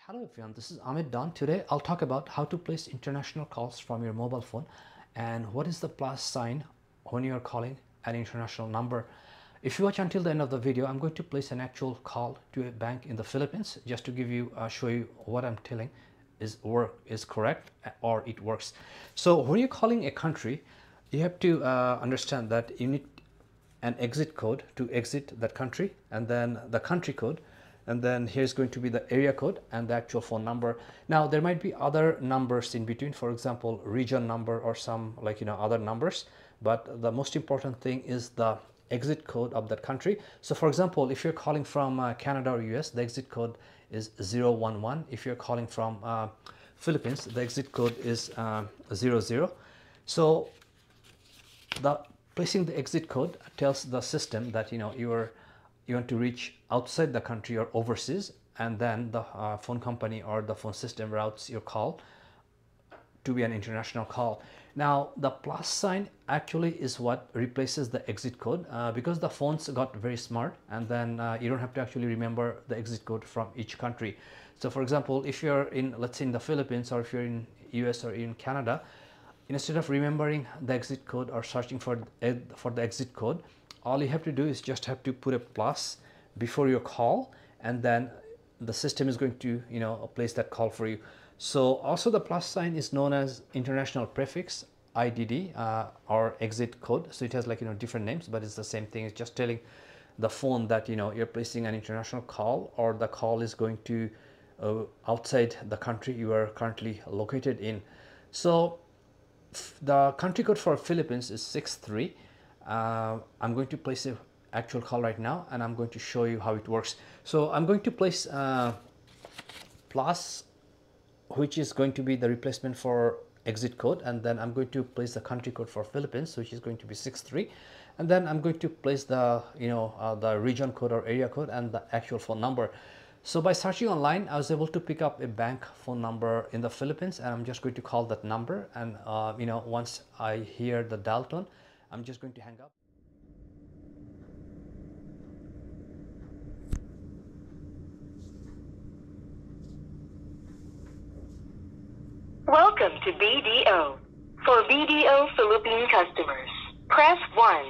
Hello everyone, this is Ahmed Dawn. Today I'll talk about how to place international calls from your mobile phone and what is the plus sign when you're calling an international number. If you watch until the end of the video, I'm going to place an actual call to a bank in the Philippines just to give you, show you what I'm telling is correct or it works. So when you're calling a country, you have to understand that you need an exit code to exit that country, and then the country code, and then here's going to be the area code and the actual phone number. Now there might be other numbers in between, for example region number or some other numbers, but the most important thing is the exit code of that country. So for example, if you're calling from Canada or US, the exit code is 011. If you're calling from Philippines, the exit code is 00. So placing the exit code tells the system that you want to reach outside the country or overseas, and then the phone company or the phone system routes your call to be an international call. Now the plus sign actually is what replaces the exit code because the phones got very smart, and then you don't have to actually remember the exit code from each country. So for example, if you're in, let's say in the Philippines, or if you're in US or in Canada, instead of remembering the exit code or searching for the exit code, all you have to do is just have to put a plus before your call, and then the system is going to place that call for you. So also the plus sign is known as international prefix, IDD, or exit code. So it has different names, but it's the same thing. It's just telling the phone that you're placing an international call, or the call is going to outside the country you are currently located in. So the country code for Philippines is 63. I'm going to place an actual call right now, and I'm going to show you how it works. So I'm going to place plus, which is going to be the replacement for exit code, and then I'm going to place the country code for Philippines, which is going to be 63, and then I'm going to place the the region code or area code and the actual phone number. So by searching online, I was able to pick up a bank phone number in the Philippines, and I'm just going to call that number, and once I hear the dial tone, I'm just going to hang up. Welcome to BDO. For BDO Philippine customers, press 1.